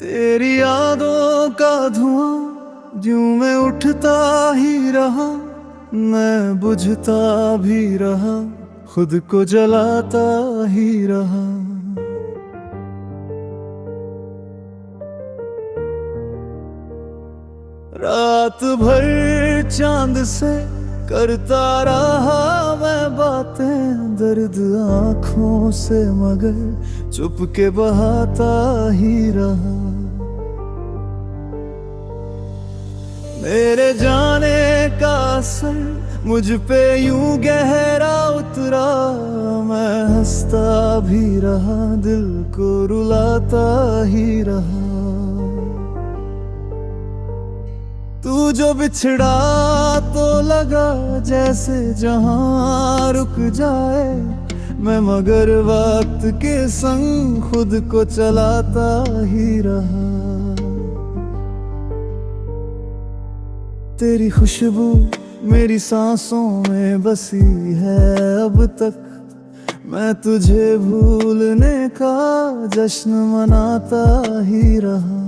तेरी यादों का धुआं यूं मैं उठता ही रहा, मैं बुझता भी रहा, खुद को जलाता ही रहा। रात भर चांद से करता रहा मैं बातें, दर्द आंखों से मगर चुप के बहाता ही रहा। मेरे जाने का असर मुझ पे यूं गहरा उतरा, मैं हंसता भी रहा, दिल को रुलाता ही रहा। तू जो बिछड़ा तो लगा जैसे जहां रुक जाए, मैं मगर वक्त के संग खुद को चलाता ही रहा। तेरी खुशबू मेरी सांसों में बसी है अब तक, मैं तुझे भूलने का जश्न मनाता ही रहा।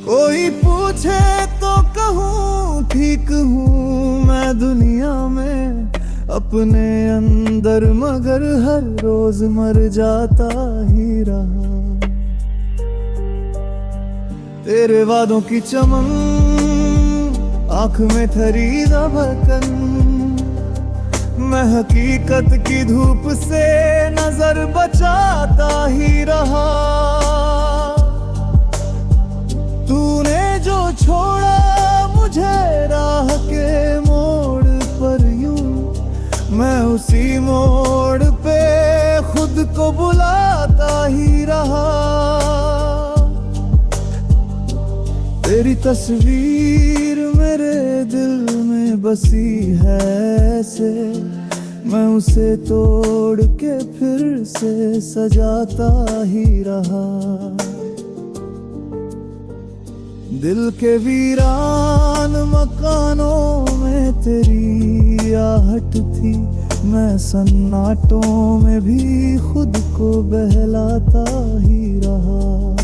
कोई पूछे तो कहूँ ठीक हूँ मैं दुनिया में अपने अंदर, मगर हर रोज मर जाता ही रहा। तेरे वादों की चमन आँख में थरी धड़कन, मैं हकीकत की धूप से नजर बचाता ही रहा। तूने जो छोड़ा मुझे राह के मोड़ पर यूं, मैं उसी मोड़ पे खुद को बुलाता ही रहा। तेरी तस्वीर मेरे दिल में बसी है ऐसे, मैं उसे तोड़ के फिर से सजाता ही रहा। दिल के वीरान मकानों में तेरी आहट थी, मैं सन्नाटों में भी खुद को बहलाता ही रहा।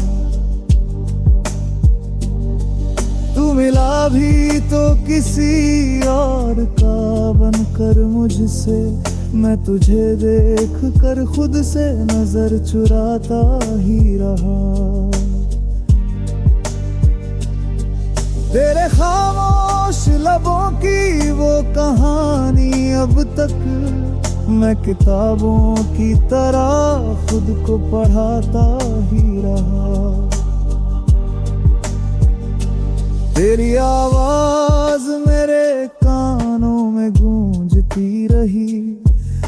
तू मिला भी तो किसी और का बनकर मुझसे, मैं तुझे देख कर खुद से नजर चुराता ही रहा। तेरे खामोश लबों की वो कहानी अब तक, मैं किताबों की तरह खुद को पढ़ाता ही रहा। तेरी आवाज मेरे कानों में गूंजती रही,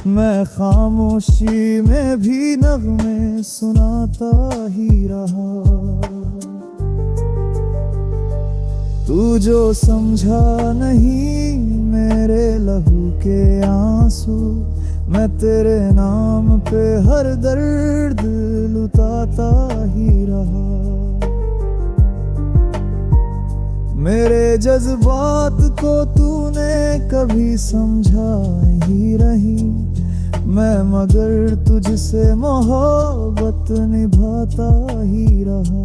मैं खामोशी में भी नगमे सुनाता ही रहा। तू जो समझा नहीं मेरे लहू के आंसू, मैं तेरे नाम पे हर दर्द लुटाता ही रहा। मेरे जज्बात को तूने कभी समझा ही नहीं, मैं मगर तुझसे मोहब्बत निभाता ही रहा।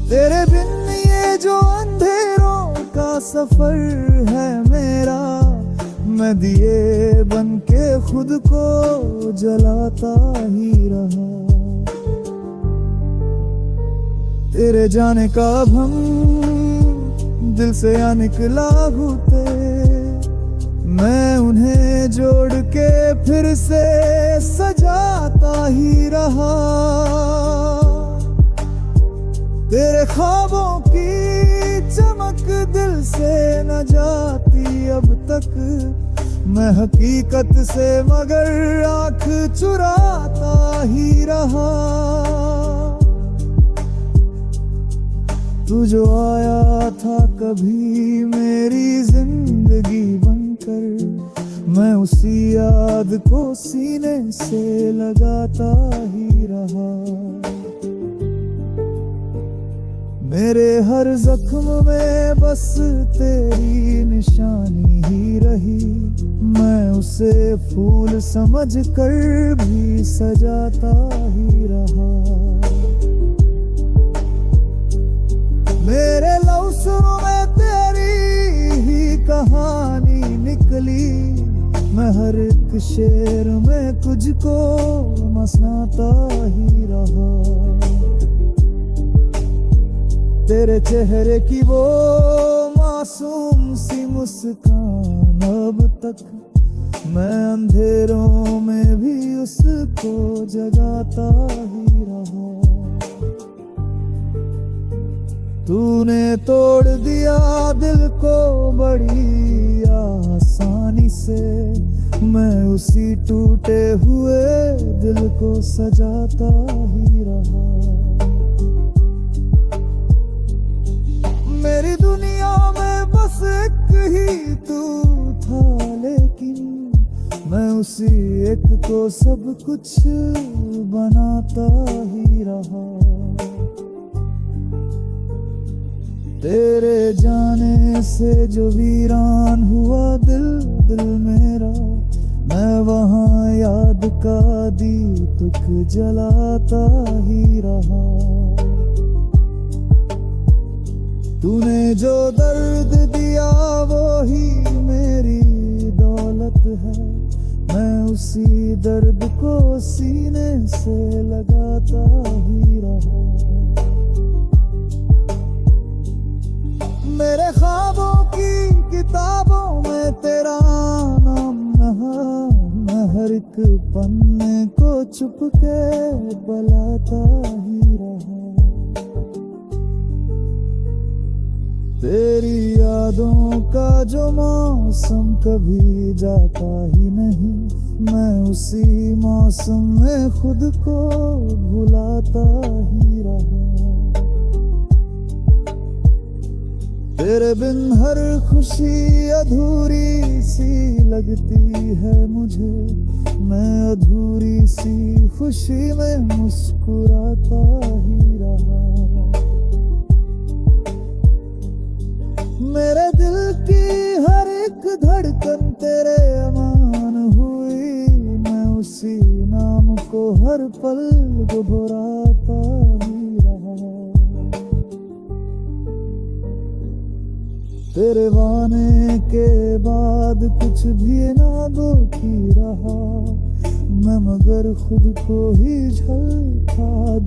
तेरे बिन ये जो अंधेरों का सफर है मेरा, मैं दिए बन के खुद को जलाता ही रहा। तेरे जाने का भम दिल से आ निकला घूटे, मैं उन्हें जोड़ के फिर से सजाता ही रहा। तेरे ख्वाबों की चमक दिल से न जाती अब तक, मैं हकीकत से मगर आँख चुराता ही रहा। तू जो आया था कभी मेरी जिंदगी बनकर, मैं उसी याद को सीने से लगाता ही रहा। मेरे हर जख्म में बस तेरी निशानी ही रही, मैं उसे फूल समझ कर भी सजाता ही रहा। मेरे लफ्ज़ों में तेरी ही कहानी निकली, मैं हर एक शेर में तुझको मसनाता ही रहा। तेरे चेहरे की वो मासूम सी मुस्कान अब तक मैं अंधेरों में भी उसको जगाता ही रहा। तूने तोड़ दिया दिल को बड़ी आसानी से, मैं उसी टूटे हुए दिल को सजाता ही रहा। मेरी दुनिया में बस एक ही तू था, लेकिन मैं उसी एक को सब कुछ बनाता ही रहा। तेरे जाने से जो वीरान हुआ दिल मेरा, मैं वहाँ याद का दीपक जलाता ही रहा। तूने जो दर्द दिया वो ही मेरी दौलत है, मैं उसी दर्द को सीने से लगाता ही रहा। मेरे ख्वाबों की किताबों में तेरा नाम नहा, मैं हर एक पन्ने को छुप के बलाता ही रहा। तेरी यादों का जो मौसम कभी जाता ही नहीं, मैं उसी मौसम में खुद को भुलाता ही रहा। तेरे बिन हर खुशी अधूरी सी लगती है मुझे, मैं अधूरी सी खुशी में मुस्कुराता ही रहा। मेरे दिल की हर एक धड़कन तेरे अमान हुई, मैं उसी नाम को हर पल दोहराता ही रहा। तेरे वाने के बाद कुछ भी ना बाकी रहा, मैं मगर खुद को ही झलका